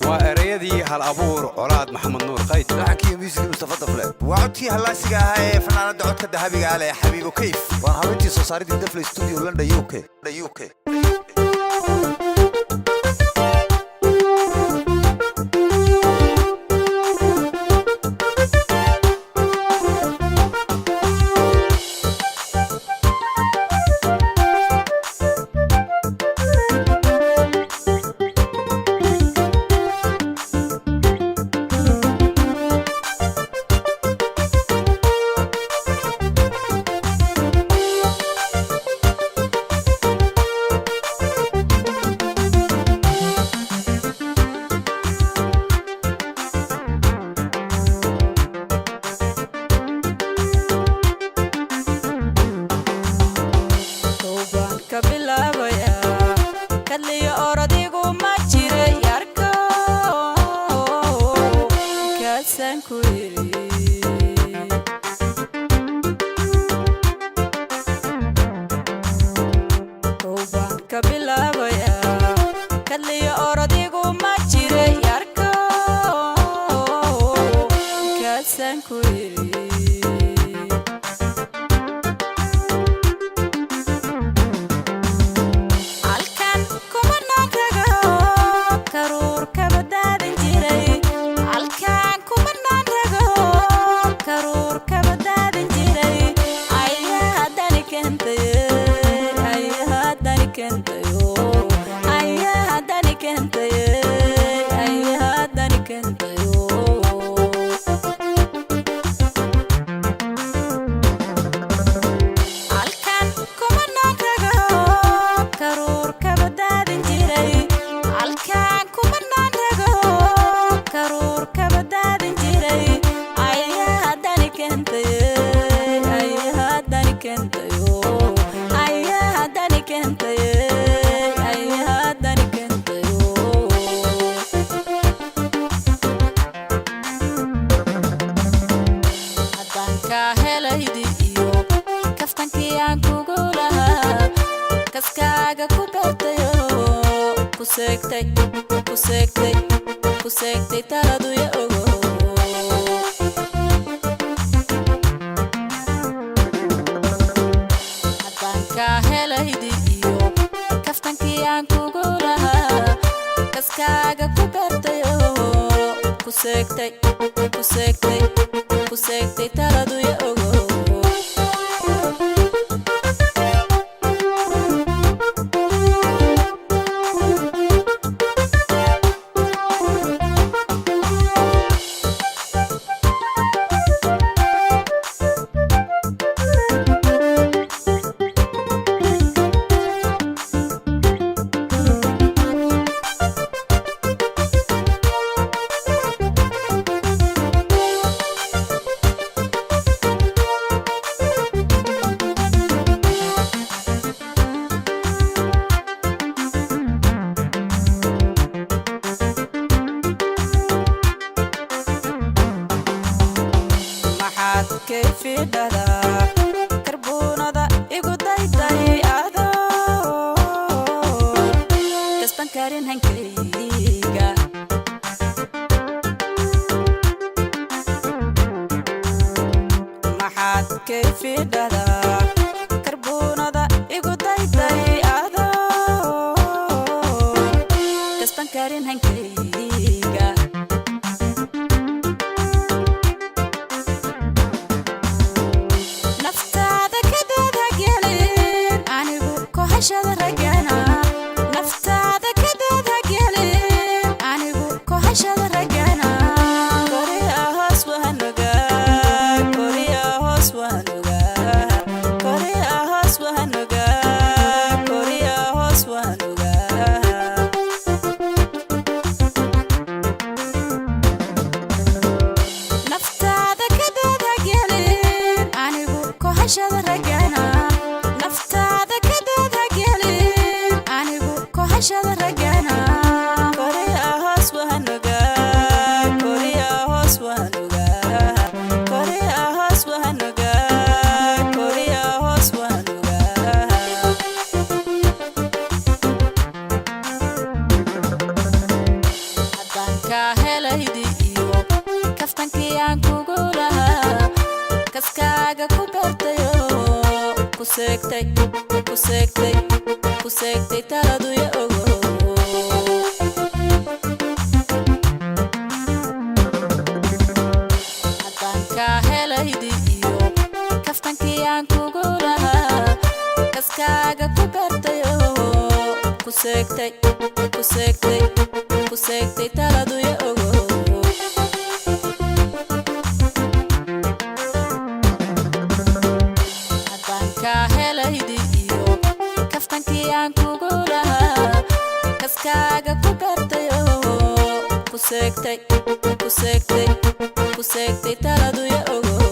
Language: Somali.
وأريدي هالأبور أولاد محمد نور قيد لحنكي ميوزك مصطفى طفله وعدتي هلاسيغا هاي فنانة عدك الذهبي قال يا حبيبي كيف وانا حبيبتي سو صاريتي دفل استوديو لندن يوكي Kusekte taladu ya ogo Hadanka helaydi iyo kaftankii aan kugu lahaa kaskaaga ku bartayo kuseegtay taladu ya ogo كيف دلا كربونة دا إيقو داي آدو كسبان كارين هنكيغا محاد كيف دلا كربونة دا إيقو داي آدو كسبان كارين هنكيغا كوهشة رجعنا نفتاده كده قليل عنيبو كوهشة رجعنا كوريا هوس وهنوغا كوريا هوس وهنوغا كوريا هوس وهنوغا كوريا هوس وهنوغا kahelaydi iyo kaftankii aan kugu lahaa kaskaaga ku gartayo ku seegtay taladu ya ogo haddaan kahelaydi iyo kaftankii aan kugu lahaa kaskaaga ku gartayo ku seegtay taladu ya ogo haddaan kahelaydi iyo kaftankii aan kugu lahaa kaskaaga ku gartayo ku seegtay taladu ya ogo